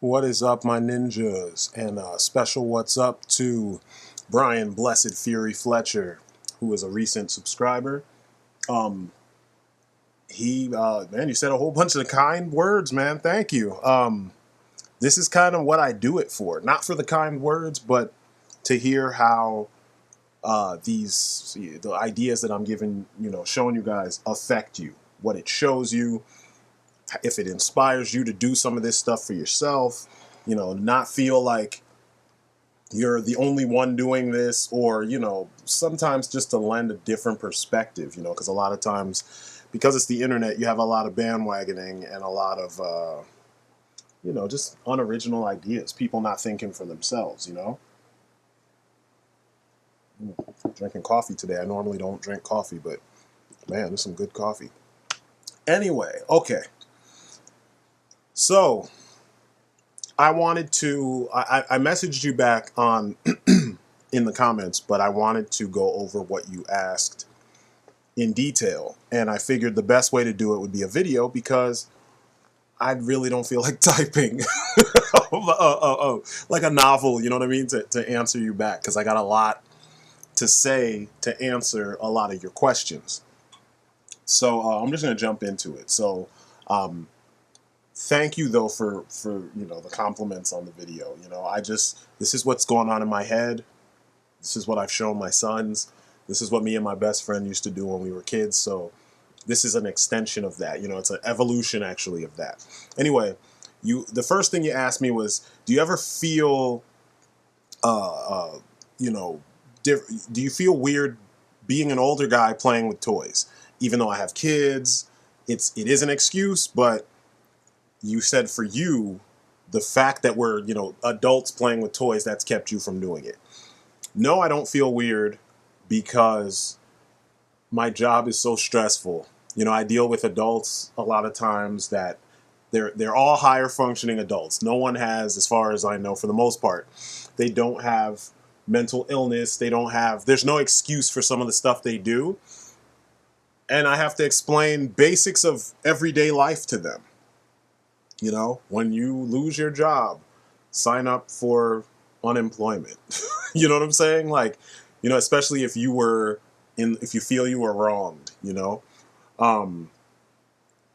What is up, my ninjas? And special what's up to Brian Blessed Fury Fletcher, who is a recent subscriber. Um, man, you said a whole bunch of kind words, man. Thank you. This is kind of what I do it for. Not for the kind words, but to hear how the ideas that I'm giving, showing you guys affect you, what it shows you, if it inspires you to do some of this stuff for yourself, not feel like you're the only one doing this, or sometimes just to lend a different perspective, because a lot of times, because it's the internet, you have a lot of bandwagoning and a lot of just unoriginal ideas, people not thinking for themselves. Drinking coffee today. I normally don't drink coffee, but man, there's some good coffee. Anyway, okay, so I messaged you back on in the comments, but I wanted to go over what you asked in detail. And I figured the best way to do it would be a video, because I really don't feel like typing like a novel, you know what I mean, to answer you back, because I got a lot to say to answer a lot of your questions. So I'm just going to jump into it. So thank you though for the compliments on the video. This is what's going on in my head. This is what I've shown my sons. This is what me and my best friend used to do when we were kids. So this is an extension of that. It's an evolution actually of that. Anyway, the first thing you asked me was, do you ever feel, you know, do you feel weird being an older guy playing with toys? Even though I have kids, it is an excuse, but you said for you, the fact that we're, adults playing with toys, that's kept you from doing it. No, I don't feel weird, because my job is so stressful. I deal with adults a lot of times that they're all higher functioning adults. No one has, as far as I know, for the most part, they don't have mental illness. There's no excuse for some of the stuff they do. And I have to explain basics of everyday life to them. When you lose your job, sign up for unemployment. You know what I'm saying? Like, especially if you feel you were wronged, um,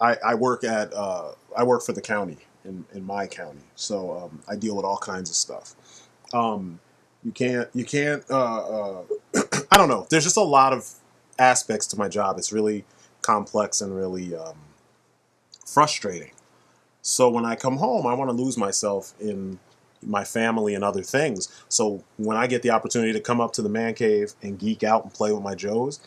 I work for the county in my county. So, I deal with all kinds of stuff. You can't, I don't know. There's just a lot of aspects to my job. It's really complex and really, frustrating. So when I come home, I want to lose myself in my family and other things. So when I get the opportunity to come up to the man cave and geek out and play with my Joes,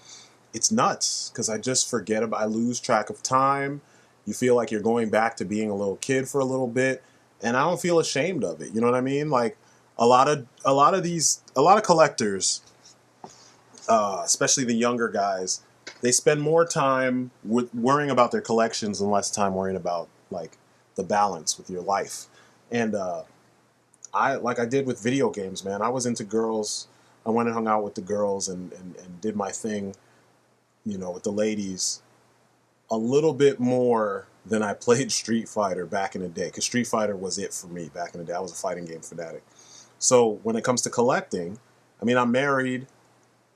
it's nuts, because I just I lose track of time. You feel like you're going back to being a little kid for a little bit, and I don't feel ashamed of it. You know what I mean? Like a lot of collectors, especially the younger guys, they spend more time worrying about their collections and less time worrying about, like, the balance with your life. And like I did with video games, man. I was into girls. I went and hung out with the girls and did my thing, with the ladies, a little bit more than I played Street Fighter back in the day, because Street Fighter was it for me back in the day. I was a fighting game fanatic. So when it comes to collecting, I mean, I'm married.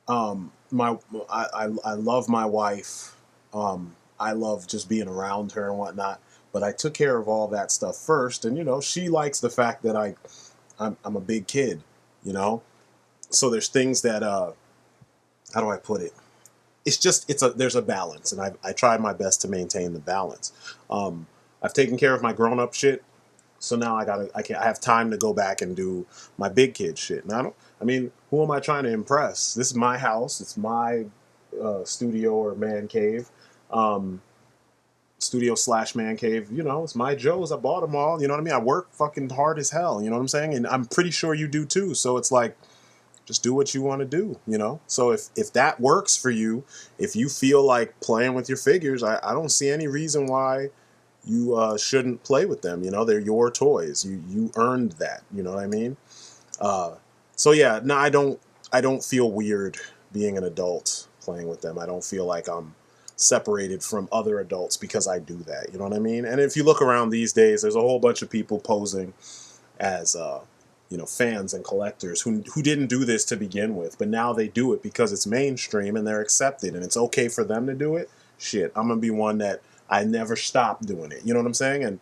I love my wife. I love just being around her and whatnot. But I took care of all that stuff first, and she likes the fact that I'm a big kid, you know. So there's things that how do I put it? It's just there's a balance, and I try my best to maintain the balance. I've taken care of my grown up shit, so now I have time to go back and do my big kid shit. And I mean, who am I trying to impress? This is my house. It's my studio or man cave. Studio slash man cave. It's my Joes. I bought them all. You know what I mean? I work fucking hard as hell. You know what I'm saying? And I'm pretty sure you do too. So it's like, just do what you want to do. So if that works for you, if you feel like playing with your figures, I don't see any reason why you shouldn't play with them. They're your toys. You earned that. You know what I mean? So yeah, no, I don't feel weird being an adult playing with them. I don't feel like I'm separated from other adults because I do that. You know what I mean? And if you look around these days, there's a whole bunch of people posing as fans and collectors who didn't do this to begin with, but now they do it because it's mainstream and they're accepted and it's okay for them to do it. Shit, I'm gonna be one that I never stop doing it. You know what I'm saying? And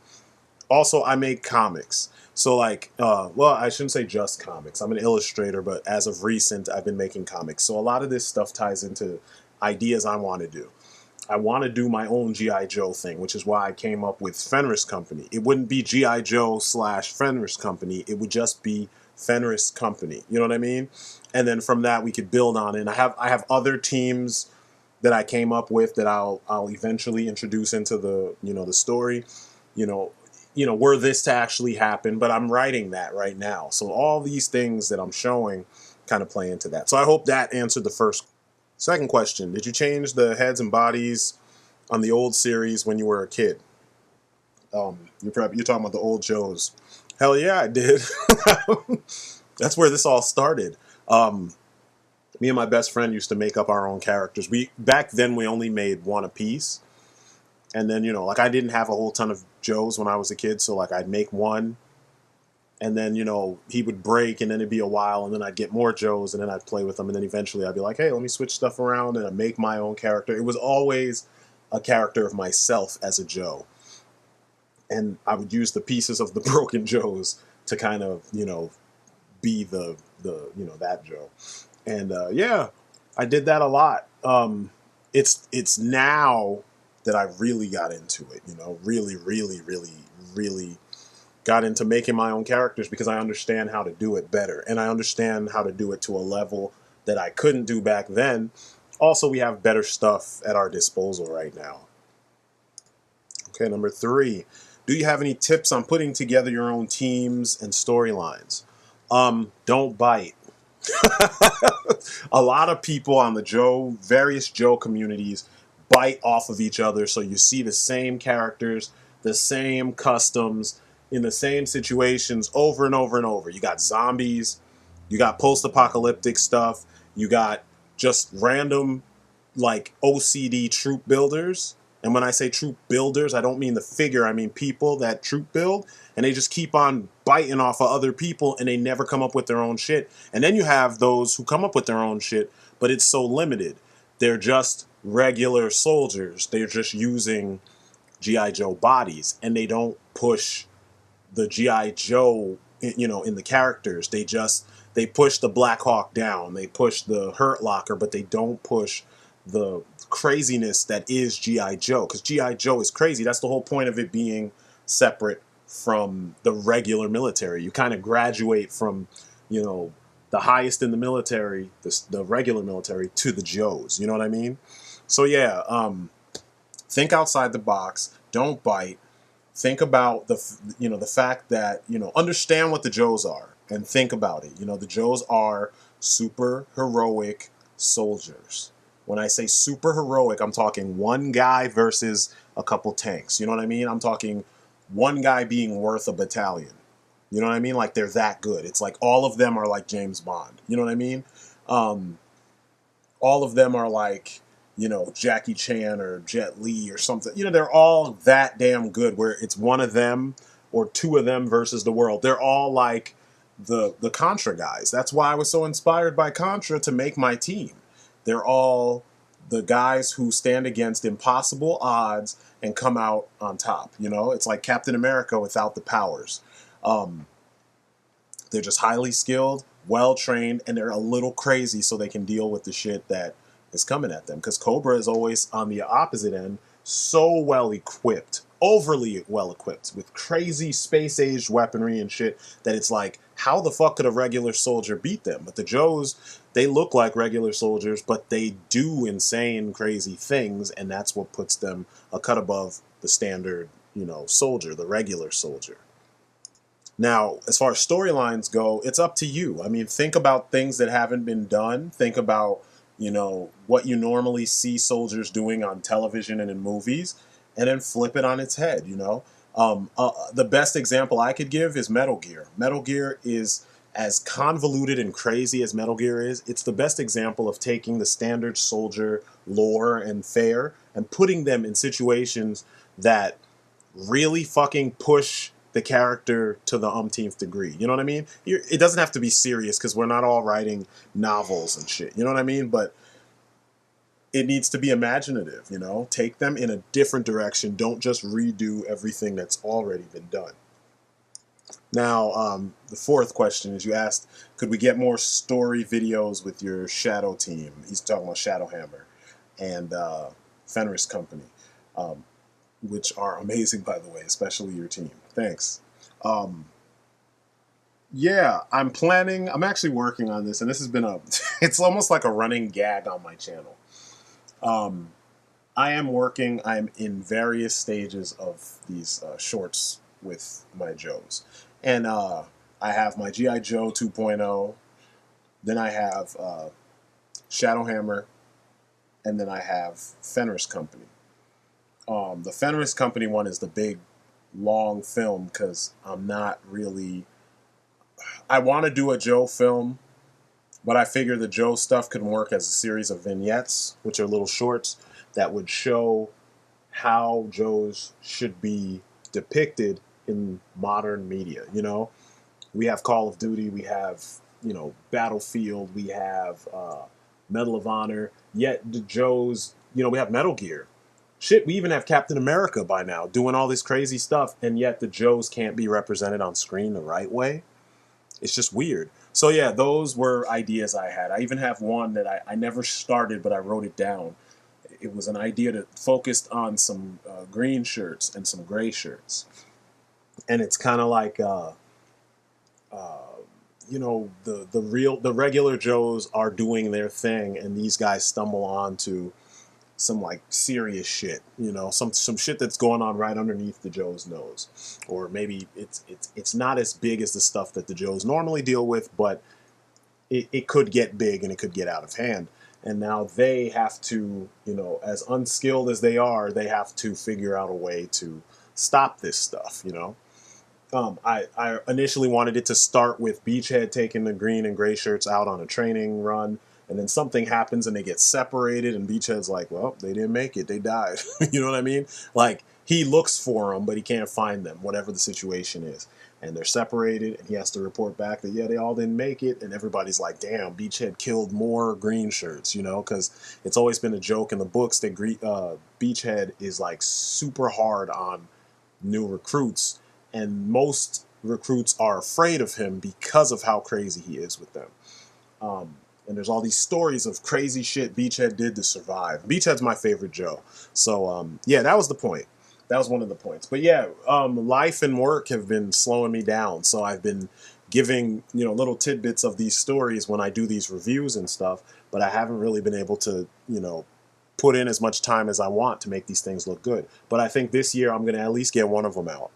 also, I make comics. So like, well, I shouldn't say just comics. I'm an illustrator, but as of recent, I've been making comics. So a lot of this stuff ties into ideas I want to do. I want to do my own G.I. Joe thing, which is why I came up with Fenris Company. It wouldn't be G.I. Joe / Fenris Company. It would just be Fenris Company. You know what I mean? And then from that, we could build on it. And I have other teams that I came up with that I'll eventually introduce into the story. You know, were this to actually happen, but I'm writing that right now. So all these things that I'm showing kind of play into that. So I hope that answered the first. Second question, did you change the heads and bodies on the old series when you were a kid? You're talking about the old Joes. Hell yeah, I did. That's where this all started. Me and my best friend used to make up our own characters. Back then we only made one a piece. And then, like I didn't have a whole ton of Joes when I was a kid. So like I'd make one and then, he would break and then it'd be a while and then I'd get more Joes and then I'd play with them. And then eventually I'd be like, hey, let me switch stuff around and I'd make my own character. It was always a character of myself as a Joe. And I would use the pieces of the broken Joes to kind of, be the that Joe. And yeah, I did that a lot. It's now that I really got into it, really, really, really, really got into making my own characters because I understand how to do it better. And I understand how to do it to a level that I couldn't do back then. Also, we have better stuff at our disposal right now. Okay, number 3. Do you have any tips on putting together your own teams and storylines? Don't bite. A lot of people on the various Joe communities bite off of each other, so you see the same characters, the same customs, in the same situations over and over and over. You got zombies, you got post-apocalyptic stuff, you got just random like OCD troop builders. And when I say troop builders, I don't mean the figure, I mean people that troop build, and they just keep on biting off of other people and they never come up with their own shit. And then you have those who come up with their own shit, but it's so limited. They're just regular soldiers. They're just using G.I. Joe bodies and they don't push the G.I. Joe, in the characters. They push the Black Hawk down. They push the Hurt Locker, but they don't push the craziness that is G.I. Joe. Because G.I. Joe is crazy. That's the whole point of it being separate from the regular military. You kind of graduate from, the highest in the military, the regular military, to the Joes. You know what I mean? So yeah, think outside the box. Don't bite. Think about the fact that, understand what the Joes are and think about it. The Joes are super heroic soldiers. When I say super heroic, I'm talking one guy versus a couple tanks. You know what I mean? I'm talking one guy being worth a battalion. You know what I mean? Like they're that good. It's like all of them are like James Bond. You know what I mean? All of them are like, Jackie Chan or Jet Li or something. They're all that damn good where it's one of them or two of them versus the world. They're all like the Contra guys. That's why I was so inspired by Contra to make my team. They're all the guys who stand against impossible odds and come out on top. It's like Captain America without the powers. They're just highly skilled, well-trained, and they're a little crazy so they can deal with the shit that is coming at them. Because Cobra is always on the opposite end, so well-equipped, overly well-equipped, with crazy space-age weaponry and shit that it's like, how the fuck could a regular soldier beat them? But the Joes, they look like regular soldiers, but they do insane, crazy things, and that's what puts them a cut above the standard, soldier, the regular soldier. Now, as far as storylines go, it's up to you. I mean, think about things that haven't been done. Think about, what you normally see soldiers doing on television and in movies, and then flip it on its head, The best example I could give is Metal Gear. Metal Gear is as convoluted and crazy as Metal Gear is, it's the best example of taking the standard soldier lore and fare and putting them in situations that really fucking push the character to the umpteenth degree. You know what I mean? It doesn't have to be serious because we're not all writing novels and shit. You know what I mean? But it needs to be imaginative, you know? Take them in a different direction. Don't just redo everything that's already been done. Now, the fourth question is you asked, could we get more story videos with your Shadow team? He's talking about Shadowhammer and Fenris Company, which are amazing, by the way, especially your team. Thanks. Yeah, I'm actually working on this, and this has been it's almost like a running gag on my channel. I'm in various stages of these shorts with my Joes. And I have my G.I. Joe 2.0, then I have Shadowhammer, and then I have Fenris Company. The Fenris Company one is the big, long film because I'm not really... I want to do a Joe film, but I figure the Joe stuff could work as a series of vignettes, which are little shorts that would show how Joes should be depicted in modern media. You know, we have Call of Duty, we have, you know, Battlefield, we have Medal of Honor, yet the Joes, you know, we have Metal Gear. Shit, we even have Captain America by now doing all this crazy stuff, and yet the Joes can't be represented on screen the right way. It's just weird. So yeah, those were ideas I had. I even have one that I never started, but I wrote it down. It was an idea that focused on some green shirts and some gray shirts. And it's kind of like, you know, the regular Joes are doing their thing, and these guys stumble on to some like serious shit, you know, some shit that's going on right underneath the Joe's nose, or maybe it's not as big as the stuff that the Joes normally deal with, but it could get big and it could get out of hand. And now they have to, you know, as unskilled as they are, they have to figure out a way to stop this stuff, you know. I initially wanted it to start with Beachhead taking the green and gray shirts out on a training run, and then something happens and they get separated, and Beachhead's like, well, they didn't make it, they died. You know what I mean? Like, he looks for them, but he can't find them, whatever the situation is. And they're separated, and he has to report back that, yeah, they all didn't make it, and everybody's like, damn, Beachhead killed more green shirts, you know, because it's always been a joke in the books that Beachhead is, like, super hard on new recruits, and most recruits are afraid of him because of how crazy he is with them. And there's all these stories of crazy shit Beachhead did to survive. Beachhead's my favorite Joe. So, yeah, that was the point. That was one of the points. But yeah, life and work have been slowing me down. So I've been giving, you know, little tidbits of these stories when I do these reviews and stuff. But I haven't really been able to, you know, put in as much time as I want to make these things look good. But I think this year I'm going to at least get one of them out.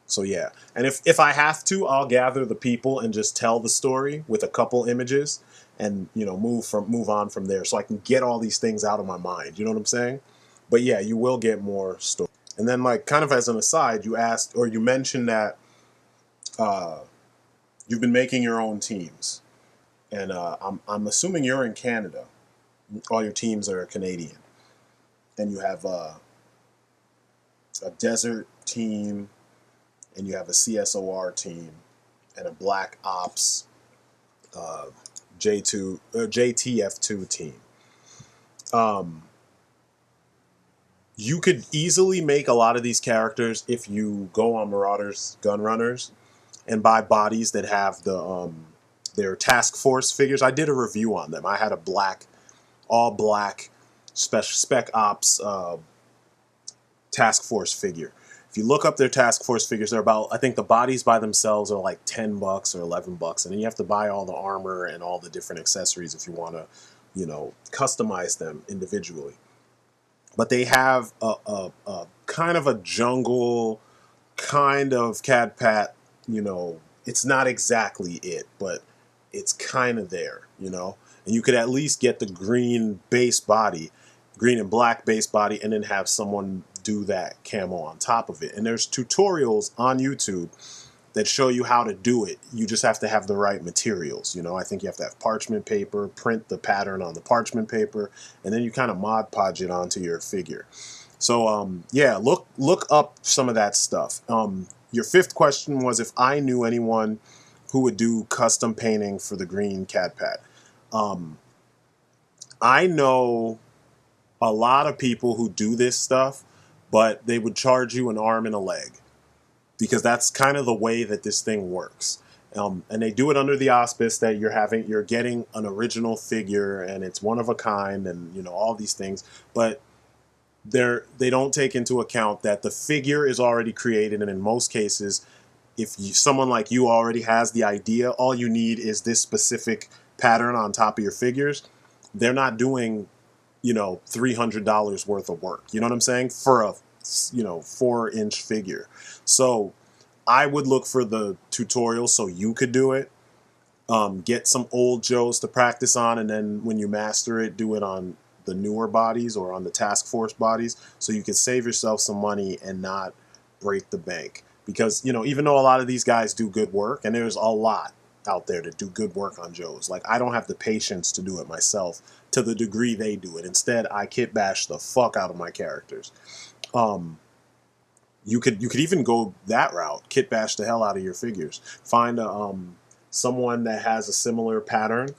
So yeah, and if I have to, I'll gather the people and just tell the story with a couple images, and you know, move on from there, so I can get all these things out of my mind. You know what I'm saying? But yeah, you will get more story. And then, like, kind of as an aside, you asked, or you mentioned that you've been making your own teams, and I'm assuming you're in Canada. All your teams are Canadian, and you have a desert team, and you have a CSOR team, and a Black Ops JTF2 team. You could easily make a lot of these characters if you go on Marauders Gun Runners and buy bodies that have the their task force figures. I did a review on them. I had a all black spec ops task force figure. If you look up their task force figures, they're about, I think the bodies by themselves are like $10 or $11, and then you have to buy all the armor and all the different accessories if you want to, you know, customize them individually. But they have a kind of a jungle, kind of Cat Pat, you know, it's not exactly it, but it's kind of there, you know. And you could at least get the green base body, green and black base body, and then have someone do that camo on top of it. And there's tutorials on YouTube that show you how to do it. You just have to have the right materials. You know, I think you have to have parchment paper, print the pattern on the parchment paper, and then you kind of Mod Podge it onto your figure. So yeah, look up some of that stuff. Your fifth question was if I knew anyone who would do custom painting for the green cat pat. I know a lot of people who do this stuff, but they would charge you an arm and a leg because that's kind of the way that this thing works. And they do it under the auspice that you're getting an original figure and it's one of a kind, and you know all these things, but they don't take into account that the figure is already created, and in most cases, if someone like you already has the idea, all you need is this specific pattern on top of your figures. They're not doing, you know, $300 worth of work. You know what I'm saying? For a, you know, 4-inch figure. So I would look for the tutorial so you could do it. Get some old Joes to practice on, and then when you master it, do it on the newer bodies or on the task force bodies, so you can save yourself some money and not break the bank. Because, you know, even though a lot of these guys do good work, and there's a lot out there that do good work on Joes, like I don't have the patience to do it myself to the degree they do it. Instead, I kit bash the fuck out of my characters. You could even go that route, kit bash the hell out of your figures. Find someone that has a similar pattern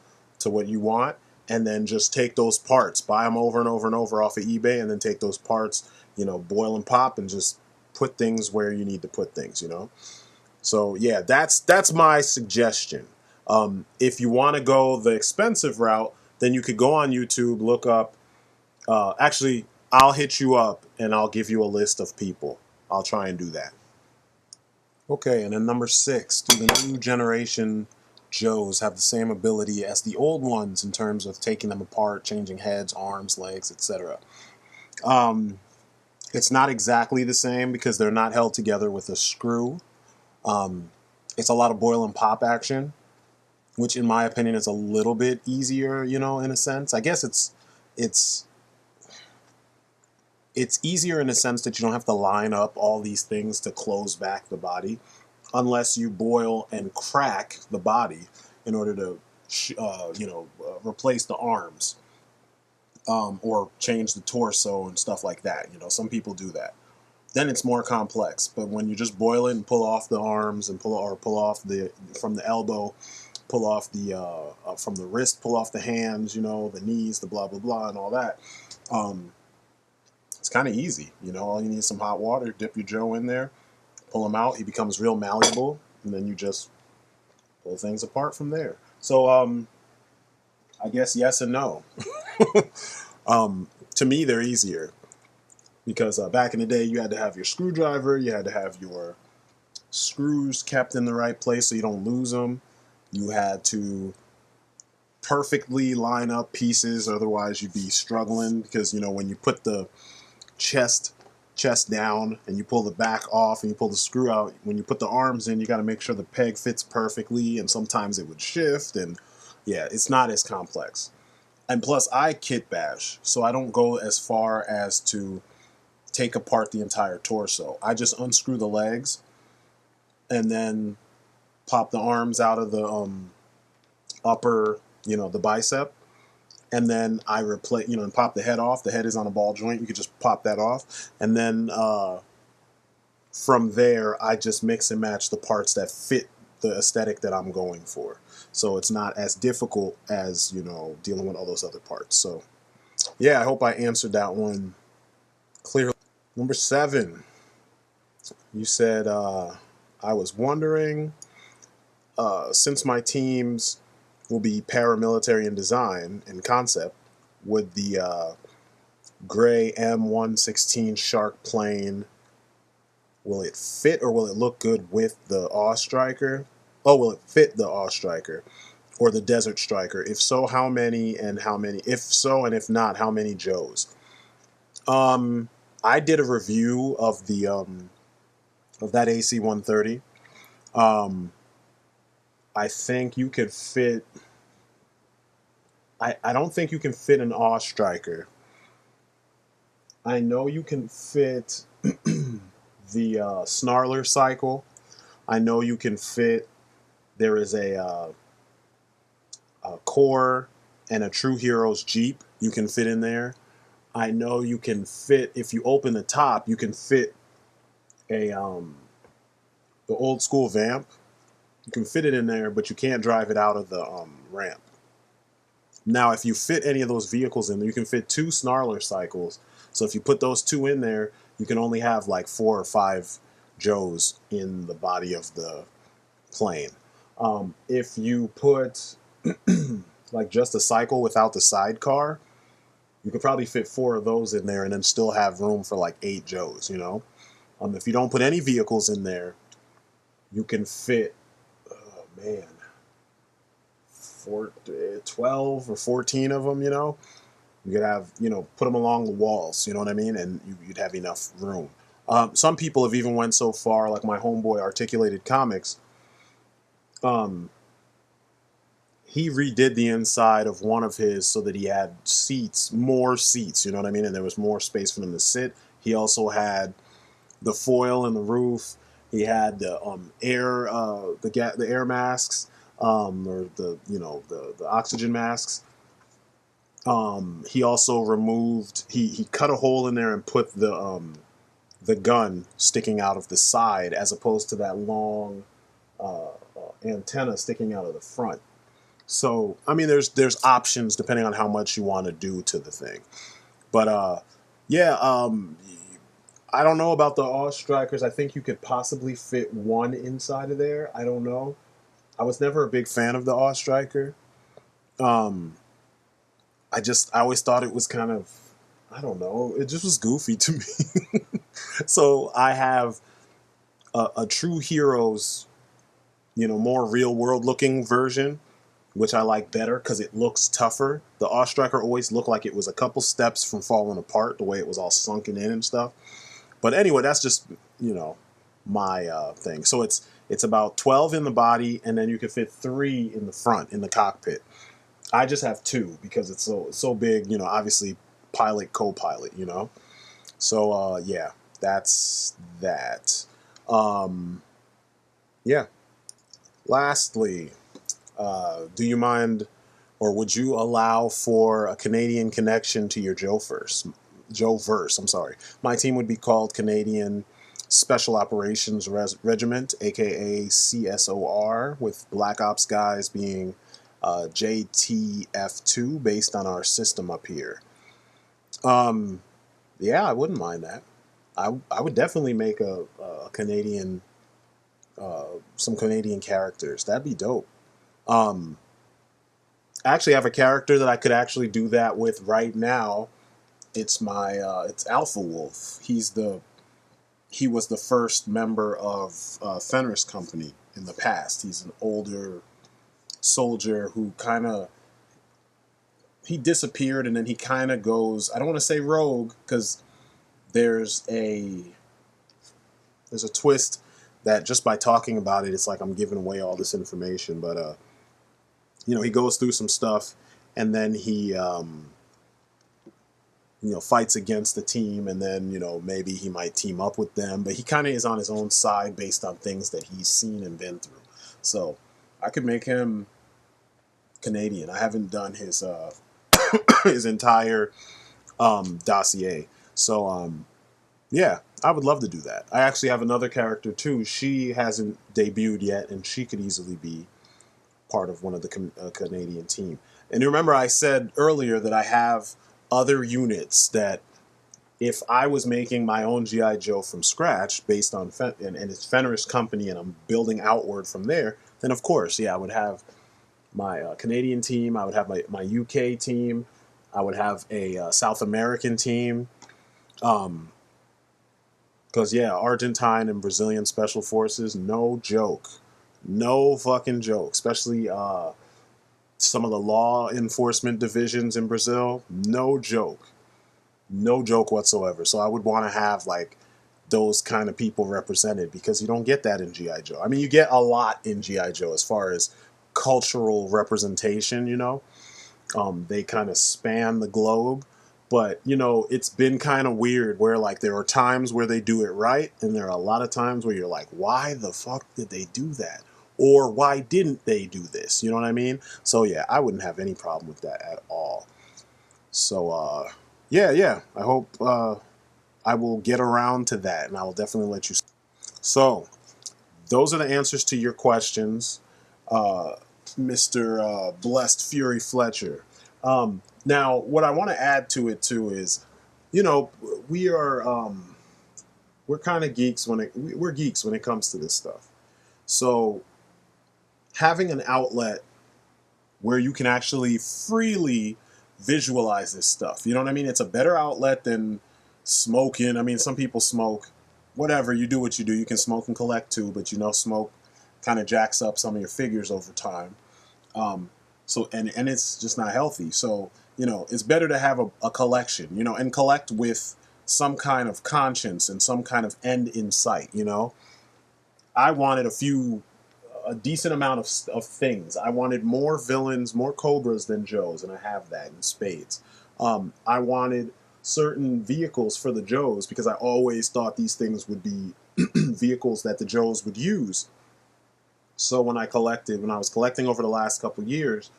to what you want, and then just take those parts, buy them over and over and over off of eBay, and then take those parts, you know, boil and pop, and just put things where you need to put things, you know. So yeah, that's my suggestion. If you want to go the expensive route, then you could go on YouTube, look up. Actually, I'll hit you up and I'll give you a list of people. I'll try and do that. Okay, and then number 6, do the new generation Joes have the same ability as the old ones in terms of taking them apart, changing heads, arms, legs, etc.? It's not exactly the same because they're not held together with a screw. It's a lot of boil and pop action, which in my opinion is a little bit easier, you know, in a sense. I guess it's easier in a sense that you don't have to line up all these things to close back the body, unless you boil and crack the body in order to, replace the arms, or change the torso and stuff like that. You know, some people do that. Then it's more complex. But when you just boil it and pull off the arms and pull off from the elbow, pull off the from the wrist, pull off the hands, you know, the knees, the blah blah blah, and all that. It's kind of easy. You know, all you need is some hot water. Dip your Joe in there, pull him out. He becomes real malleable, and then you just pull things apart from there. So I guess yes and no. To me, they're easier because back in the day, you had to have your screwdriver, you had to have your screws kept in the right place so you don't lose them. You had to perfectly line up pieces, otherwise you'd be struggling because, you know, when you put the chest down and you pull the back off and you pull the screw out, when you put the arms in, you got to make sure the peg fits perfectly, and sometimes it would shift, and yeah, it's not as complex. And plus, I kit bash, so I don't go as far as to take apart the entire torso. I just unscrew the legs and then pop the arms out of the upper, you know, the bicep, and then I replace, you know, and pop the head off. The head is on a ball joint. You could just pop that off, and then from there, I just mix and match the parts that fit the aesthetic that I'm going for. So it's not as difficult as, you know, dealing with all those other parts. So yeah, I hope I answered that one clearly. Number 7, you said, I was wondering, since my teams will be paramilitary in design and concept, would the gray M116 Shark plane, will it fit or will it look good with the Awe Striker? Oh, will it fit the Awe Striker or the Desert Striker? If so, how many and how many? If so, and if not, how many Joes? I did a review of the of that AC-130. I think you could fit. I don't think you can fit an Awe Striker. I know you can fit the Snarler Cycle, I know you can fit. There is a core and a True Heroes Jeep you can fit in there. I know you can fit, if you open the top, you can fit a the old school Vamp. You can fit it in there, but you can't drive it out of the ramp. Now, if you fit any of those vehicles in there, you can fit 2 Snarler cycles. So if you put those 2 in there, you can only have like 4 or 5 Joes in the body of the plane. If you put like just a cycle without the sidecar, you could probably fit 4 of those in there and then still have room for like 8 Joes, you know? If you don't put any vehicles in there, you can fit, oh man, 12 or 14 of them, you know? You could have, you know, put them along the walls, you know what I mean? And you'd have enough room. Some people have even went so far, like my homeboy Articulated Comics, he redid the inside of one of his so that he had seats, more seats, you know what I mean? And there was more space for them to sit. He also had the foil in the roof. He had the the air masks, or the, you know, the oxygen masks. He also removed, he cut a hole in there and put the gun sticking out of the side as opposed to that long antenna sticking out of the front. So I mean, there's options depending on how much you want to do to the thing. But yeah, I don't know about the Awe Strikers. I think you could possibly fit 1 inside of there. I don't know. I was never a big fan of the Awe Striker. Um, I always thought it was kind of, I don't know, it just was goofy to me. So I have a True Heroes, you know, more real world looking version, which I like better because it looks tougher. The Awe Striker always looked like it was a couple steps from falling apart, the way it was all sunken in and stuff. But anyway, that's just, you know, my thing. So it's about 12 in the body, and then you can fit 3 in the front in the cockpit. I just have 2 because it's so big. You know, obviously pilot, co-pilot. You know, so yeah, that's that. Um, yeah. Lastly, do you mind, or would you allow for a Canadian connection to your Joe verse? I'm sorry. My team would be called Canadian Special Operations Regiment, aka CSOR, with Black Ops guys being JTF2, based on our system up here. Um, yeah, I wouldn't mind that. I would definitely make a Canadian, some Canadian characters. That'd be dope. Um, I actually have a character that I could actually do that with right now. It's my it's Alpha Wolf. He was the first member of Fenris Company in the past. He's an older soldier who kind of, he disappeared, and then he kind of goes, I don't want to say rogue because there's a twist that just by talking about it, it's like I'm giving away all this information. But you know, he goes through some stuff, and then he you know, fights against the team, and then, you know, maybe he might team up with them, but he kind of is on his own side based on things that he's seen and been through. So I could make him Canadian. I haven't done his his entire dossier. So yeah, I would love to do that. I actually have another character too. She hasn't debuted yet, and she could easily be part of one of the Canadian team. And remember, I said earlier that I have other units that, if I was making my own GI Joe from scratch based on and it's Fenris Company, and I'm building outward from there, then of course, yeah, I would have my Canadian team. I would have my UK team. I would have a South American team. Because yeah, Argentine and Brazilian special forces, no joke, no fucking joke. Especially some of the law enforcement divisions in Brazil, no joke. No joke whatsoever. So I would want to have like those kind of people represented, because you don't get that in GI Joe. I mean, you get a lot in GI Joe as far as cultural representation. You know, they kind of span the globe, But, you know, it's been kind of weird where, like, there are times where they do it right, and there are a lot of times where you're like, why the fuck did they do that? Or why didn't they do this? You know what I mean? So, yeah, I wouldn't have any problem with that at all. So, yeah. I hope I will get around to that, and I will definitely let you. So, those are the answers to your questions, uh, Mr. Blessed Fury Fletcher. Now, what I want to add to it too is, you know, we are we're kind of geeks when we're geeks when it comes to this stuff. So having an outlet where you can actually freely visualize this stuff, you know what I mean? It's a better outlet than smoking. I mean, some people smoke. Whatever, you do what you do. You can smoke and collect too, but you know, smoke kind of jacks up some of your figures over time. Um, so and it's just not healthy. So you know, it's better to have a collection, you know, and collect with some kind of conscience and some kind of end in sight. You know, I wanted a decent amount of things. I wanted more villains, more Cobras than Joes, and I have that in spades. I wanted certain vehicles for the Joes because I always thought these things would be vehicles that the Joes would use. So when I was collecting over the last couple of years,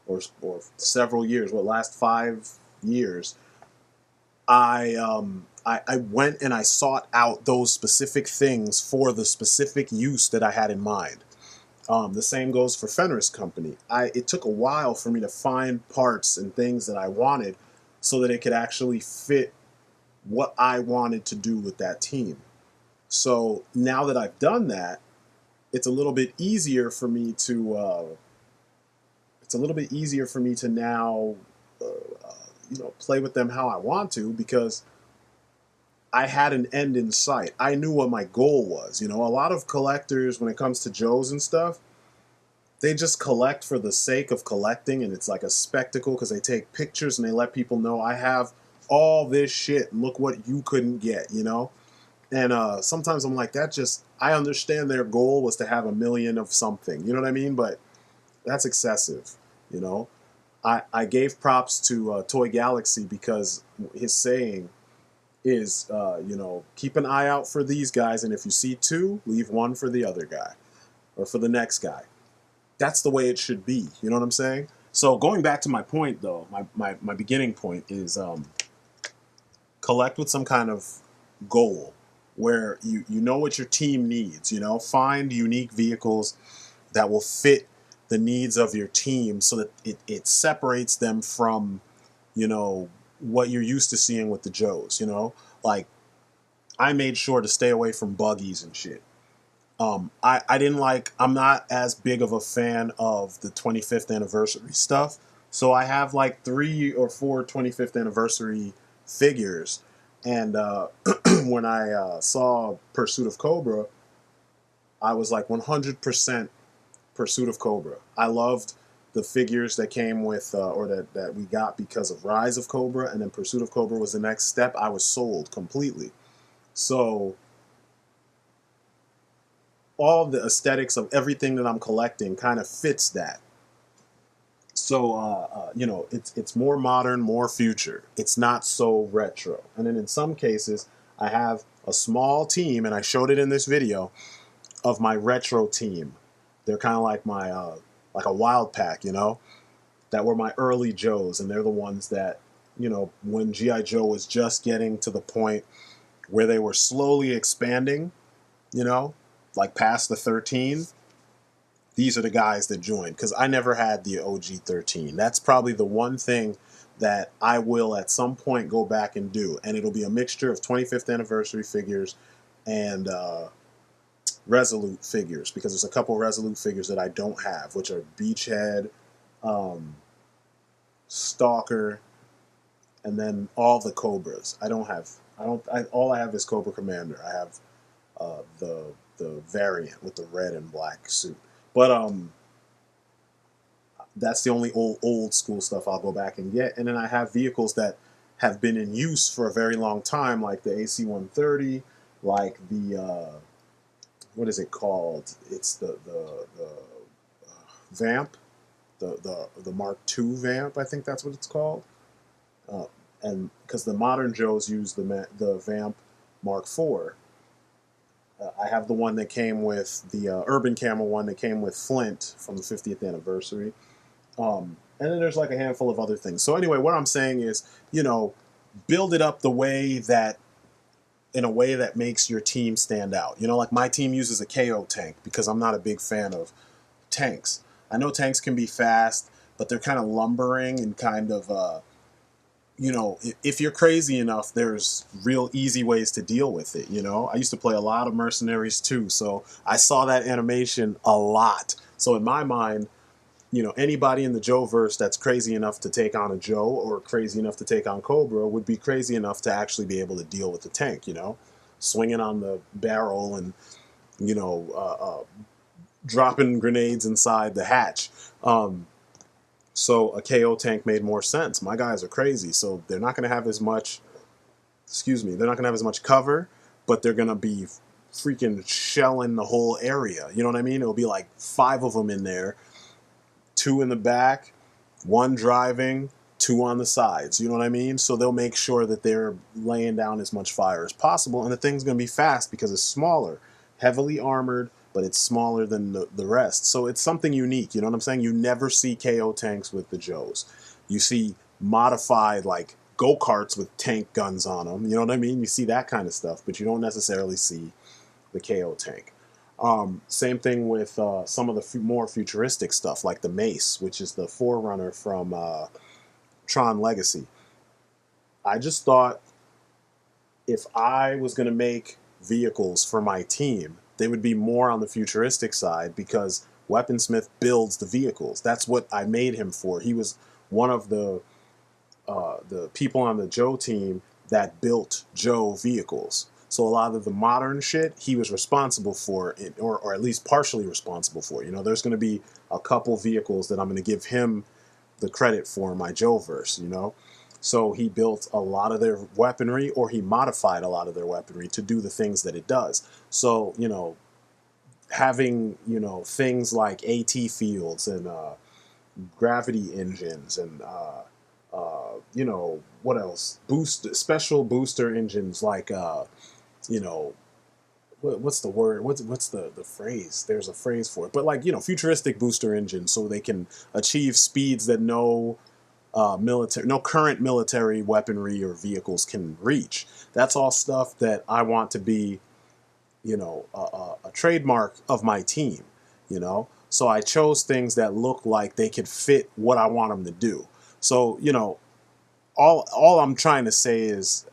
or several years, well, last 5 years, I went and I sought out those specific things for the specific use that I had in mind. The same goes for Fenris Company. It took a while for me to find parts and things that I wanted so that it could actually fit what I wanted to do with that team. So now that I've done that, it's a little bit easier for me to now you know, play with them how I want to because I had an end in sight. I knew what my goal was. You know, a lot of collectors, when it comes to Joes and stuff, they just collect for the sake of collecting, and it's like a spectacle because they take pictures and they let people know I have all this shit. Look what you couldn't get, you know. And sometimes I'm like, that just, I understand their goal was to have a million of something, you know what I mean? But that's excessive, you know. I gave props to Toy Galaxy because his saying is, you know, keep an eye out for these guys, and if you see two, leave one for the other guy or for the next guy. That's the way it should be. You know what I'm saying? So going back to my point, though, my beginning point is collect with some kind of goal where you know what your team needs. You know, find unique vehicles that will fit the needs of your team so that it separates them from, you know, what you're used to seeing with the Joes. You know, like I made sure to stay away from buggies and shit. I didn't like, I'm not as big of a fan of the 25th anniversary stuff. So I have like 3 or 4 25th anniversary figures. And when I saw Pursuit of Cobra, I was like 100% Pursuit of Cobra. I loved the figures that came with, or that we got because of Rise of Cobra, and then Pursuit of Cobra was the next step. I was sold completely. So all the aesthetics of everything that I'm collecting kind of fits that. So you know, it's more modern, more future. It's not so retro. And then in some cases, I have a small team, and I showed it in this video of my retro team. They're kind of like my like a wild pack, you know, that were my early Joes, and they're the ones that, you know, when GI Joe was just getting to the point where they were slowly expanding, you know, like past the 13, these are the guys that joined because I never had the OG 13. That's probably the one thing that I will at some point go back and do, and it'll be a mixture of 25th anniversary figures and Resolute figures, because there's a couple Resolute figures that I don't have, which are Beachhead, um, Stalker, and then all the Cobras. All I have is Cobra Commander. I have the variant with the red and black suit. But that's the only old school stuff I'll go back and get. And then I have vehicles that have been in use for a very long time, like the AC-130, like the what is it called? It's the Vamp, the Mark II Vamp. I think that's what it's called. and because the modern Joes use the Vamp Mark IV. I have the one that came with the Urban Camel one that came with Flint from the 50th anniversary. And then there's like a handful of other things. So anyway, what I'm saying is, build it up the way that in a way that makes your team stand out. Like my team uses a KO tank because I'm not a big fan of tanks. I know tanks can be fast, but they're kind of lumbering and kind of, if you're crazy enough, there's real easy ways to deal with it. I used to play a lot of mercenaries too, so I saw that animation a lot. So in my mind, anybody in the Joe verse that's crazy enough to take on a Joe or crazy enough to take on Cobra would be crazy enough to actually be able to deal with the tank, swinging on the barrel and, you know, uh, uh, dropping grenades inside the hatch. So a KO tank made more sense. My guys are crazy, so they're not going to have as much, they're not going to have as much cover, but they're going to be freaking shelling the whole area. You know what I mean? It'll be like 5 of them in there, 2 in the back, 1 driving, 2 on the sides. You know what I mean? So they'll make sure that they're laying down as much fire as possible. And the thing's going to be fast because it's smaller, heavily armored, but it's smaller than the rest. So it's something unique. You know what I'm saying? You never see KO tanks with the Joes. You see modified like go-karts with tank guns on them. You know what I mean? You see that kind of stuff, but you don't necessarily see the KO tank. Same thing with some of the more futuristic stuff, like the Mace, which is the forerunner from Tron Legacy. I just thought if I was going to make vehicles for my team, they would be more on the futuristic side because Weaponsmith builds the vehicles. That's what I made him for. He was one of the people on the Joe team that built Joe vehicles. So a lot of the modern shit he was responsible for, or at least partially responsible for. There's going to be a couple vehicles that I'm going to give him the credit for in my Joe-verse. So he built a lot of their weaponry, or he modified a lot of their weaponry to do the things that it does. So, having, things like AT fields and gravity engines and, what else? Special booster engines like, what's the word? What's the phrase? There's a phrase for it. But like, futuristic booster engines so they can achieve speeds that no current military weaponry or vehicles can reach. That's all stuff that I want to be, a trademark of my team, So I chose things that look like they could fit what I want them to do. So, all I'm trying to say is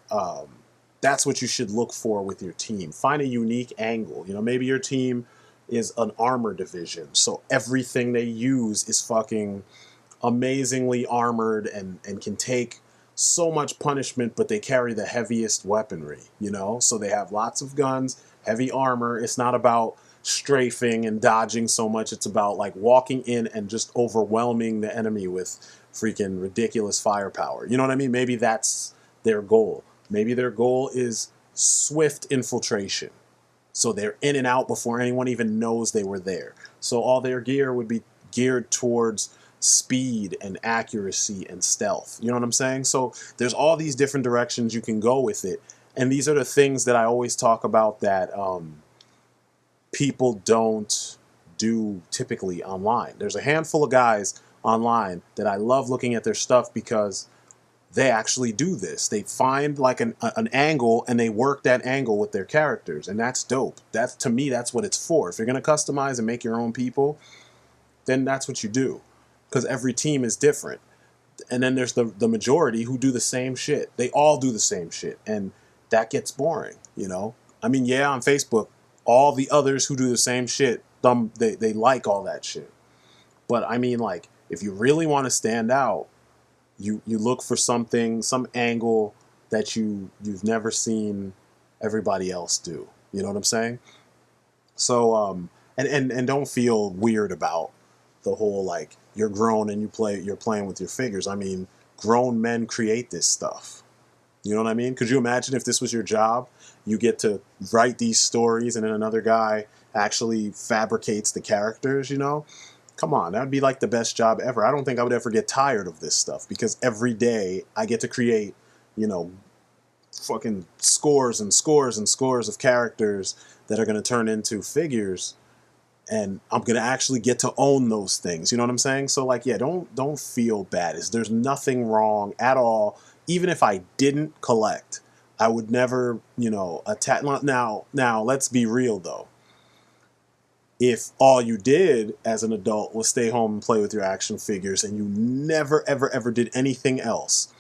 that's what you should look for with your team. Find a unique angle. Maybe your team is an armor division, so everything they use is fucking amazingly armored and can take so much punishment, but they carry the heaviest weaponry, so they have lots of guns, heavy armor. It's not about strafing and dodging so much. It's about like walking in and just overwhelming the enemy with freaking ridiculous firepower. You know what I mean? Maybe that's their goal. Maybe their goal is swift infiltration, so they're in and out before anyone even knows they were there. So all their gear would be geared towards speed and accuracy and stealth. You know what I'm saying? So there's all these different directions you can go with it. And these are the things that I always talk about that people don't do typically online. There's a handful of guys online that I love looking at their stuff because they actually do this. They find like an angle and they work that angle with their characters. And that's dope. To me, that's what it's for. If you're going to customize and make your own people, then that's what you do. Because every team is different. And then there's the majority who do the same shit. They all do the same shit. And that gets boring, I mean, yeah, on Facebook, all the others who do the same shit, they like all that shit. But I mean, like, if you really want to stand out, you look for something, some angle that you've never seen everybody else do. You know what I'm saying? So and don't feel weird about the whole like you're grown and you're playing with your figures. I mean, grown men create this stuff. You know what I mean? Could you imagine if this was your job? You get to write these stories and then another guy actually fabricates the characters, Come on, that would be like the best job ever. I don't think I would ever get tired of this stuff because every day I get to create you know, fucking scores and scores and scores of characters that are going to turn into figures, and I'm going to actually get to own those things. You know what I'm saying? So like, yeah, don't feel bad. There's nothing wrong at all. Even if I didn't collect, I would never, you know, attack. Now let's be real though. If all you did as an adult was stay home and play with your action figures, and you never ever ever did anything else,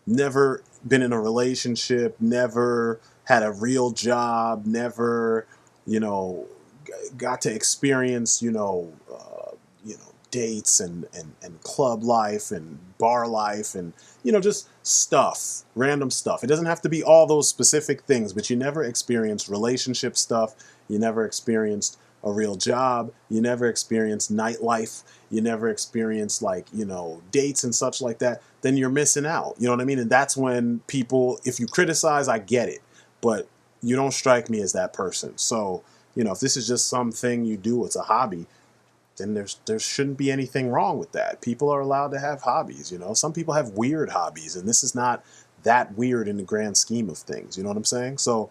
never been in a relationship, never had a real job, never, you know, got to experience, you know, dates and club life and bar life and, you know, just stuff, random stuff. It doesn't have to be all those specific things, but you never experienced relationship stuff. You never experienced a real job. You never experienced nightlife. You never experienced, like, you know, dates and such like that. Then you're missing out. You know what I mean? And that's when people, if you criticize, I get it, but you don't strike me as that person. So, you know, if this is just something you do, it's a hobby, then there shouldn't be anything wrong with that. People are allowed to have hobbies, you know. Some people have weird hobbies, and this is not that weird in the grand scheme of things. You know what I'm saying? So,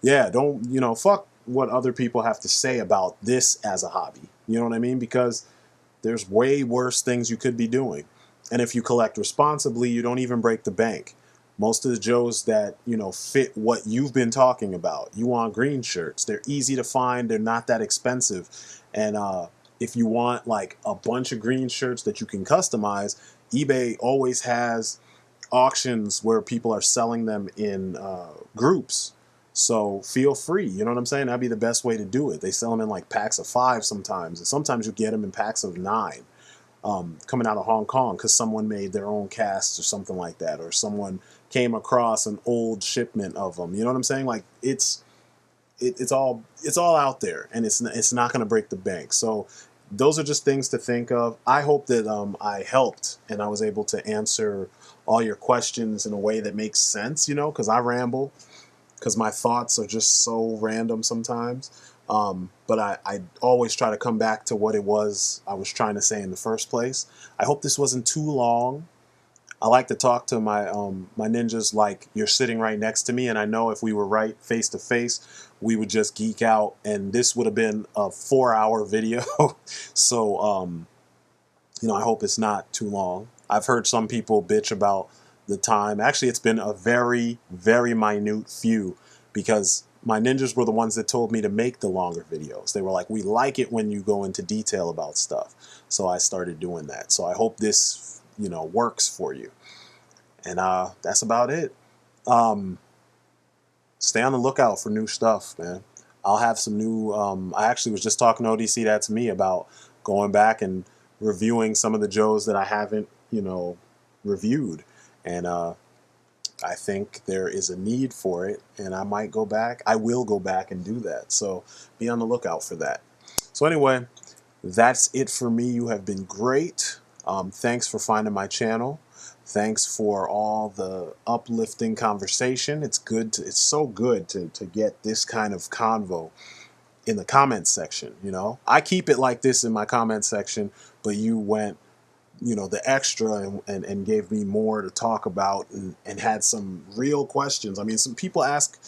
yeah, don't, you know, fuck what other people have to say about this as a hobby. You know what I mean? Because there's way worse things you could be doing. And if you collect responsibly, you don't even break the bank. Most of the Joes that, you know, fit what you've been talking about. You want green shirts. They're easy to find. They're not that expensive. And if you want like a bunch of green shirts that you can customize, eBay always has auctions where people are selling them in groups. So feel free, you know what I'm saying? That'd be the best way to do it. They sell them in like packs of 5 sometimes, and sometimes you get them in packs of 9, coming out of Hong Kong because someone made their own casts or something like that, or someone came across an old shipment of them. You know what I'm saying? Like it's all out there, and it's not going to break the bank. So those are just things to think of. I hope that I helped and I was able to answer all your questions in a way that makes sense, you know, because I ramble, because my thoughts are just so random sometimes. But I always try to come back to what it was I was trying to say in the first place. I hope this wasn't too long. I like to talk to my my ninjas like you're sitting right next to me, and I know if we were right face to face, we would just geek out, and this would have been a 4-hour video. So you know, I hope it's not too long. I've heard some people bitch about the time. Actually, it's been a very, very minute few, because my ninjas were the ones that told me to make the longer videos. They were like, we like it when you go into detail about stuff. So I started doing that. So I hope this, you know, works for you. And that's about it. Stay on the lookout for new stuff, man. I'll have some new, I actually was just talking to ODC, that's me, about going back and reviewing some of the Joes that I haven't, you know, reviewed. And I think there is a need for it, and I might go back. I will go back and do that. So be on the lookout for that. So anyway, that's it for me. You have been great. Thanks for finding my channel. Thanks for all the uplifting conversation. It's good. It's so good to get this kind of convo in the comments section. You know, I keep it like this in my comment section, but you went, you know, the extra and gave me more to talk about, and had some real questions. I mean, some people ask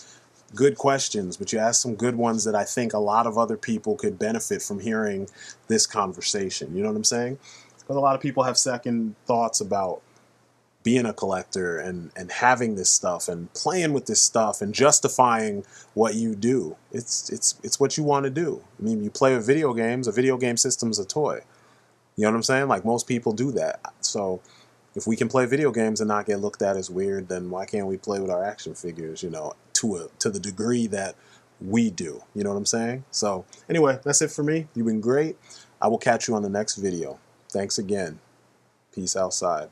good questions, but you ask some good ones that I think a lot of other people could benefit from hearing this conversation. You know what I'm saying? Because a lot of people have second thoughts about being a collector and having this stuff and playing with this stuff and justifying what you do. It's what you want to do. I mean, you play with video games. A video game system's a toy. You know what I'm saying? Like, most people do that. So if we can play video games and not get looked at as weird, then why can't we play with our action figures, you know, to the degree that we do? You know what I'm saying? So anyway, that's it for me. You've been great. I will catch you on the next video. Thanks again. Peace outside.